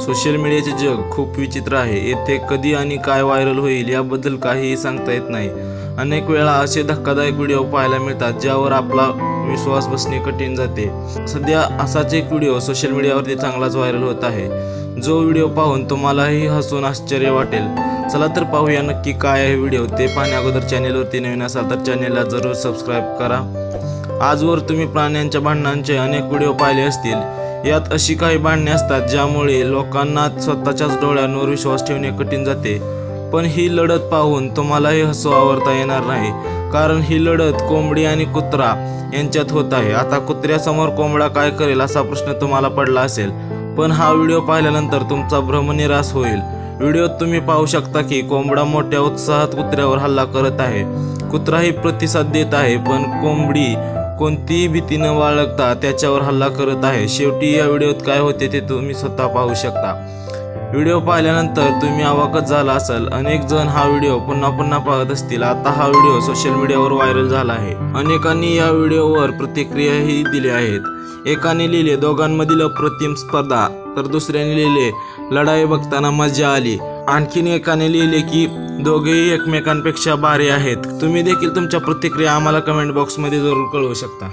Social मीडियाचे जग खूप विचित्र आहे। येथे कधी आणि काय व्हायरल होईल याबद्दल काहीही सांगता येत नाही। अनेक वेळा असे धक्कादायक व्हिडिओ पाहायला मिळतात ज्यावर आपला विश्वास बसणे कठीण जाते। सध्या असाच एक व्हिडिओ सोशल मीडियावरती चांगलाच व्हायरल होत आहे, जो व्हिडिओ पाहून तुम्हालाही हसून आश्चर्य वाटेल। चला तर पाहूया नक्की काय आहे व्हिडिओ। ते पाहण्या अगोदर चॅनेलवरती नवीन असाल तर चॅनेलला जरूर सबस्क्राईब करा। आजवर तुम्ही प्राण्यांच्या भांडणांचे अनेक व्हिडिओ पाहिले असतील। यात अशी काही भांडणे असतात ज्यामुळे लोकांना स्वतःच्याच डोळ्यांवर विश्वास ठेवणे कठीण जाते। पण ही लढत पाहून तुम्हालाही हसू आवरता येणार नाही, कारण ही लढत कोंबडी आणि कुत्रा यांच्यात होत आहे। आता कुत्र्यासमोर कोंबडा काय करेल असा प्रश्न तुम्हाला पडला असेल, पण हा व्हिडिओ पाहिल्यानंतर तुमचा भ्रम निराश होईल। व्हिडिओत तुम्ही पाहू शकता की कोंबडा मोठ्या उत्साहात कुत्र्यावर हल्ला करत आहे। कुत्राही प्रतिसाद देत आहे, पण कोंबडी कोणतीही भीती न बाळगता त्याच्यावर हल्ला करत आहे। शेवटी या व्हिडिओत काय होते ते तुम्ही स्वतः पाहू शकता। व्हिडिओ पाहिल्यानंतर तुम्ही अवाकच झाला असाल। अनेक जण हा व्हिडिओ पुन्हा पुन्हा पाहत असतील। आता हा व्हिडिओ सोशल मीडियावर व्हायरल झाला आहे। अनेकांनी या व्हिडिओवर प्रतिक्रियाही दिल्या आहेत। एकाने लिहिले दोघांमधील अप्रतिम स्पर्धा, तर दुसऱ्याने लिहिले लढाई बघताना मजा आली। आणखीन एकाने लिहिले की दोघेही एकमेकांपेक्षा भारी आहेत। तुम्ही देखील तुमच्या प्रतिक्रिया आम्हाला कमेंट बॉक्समध्ये जरूर कळवू शकता।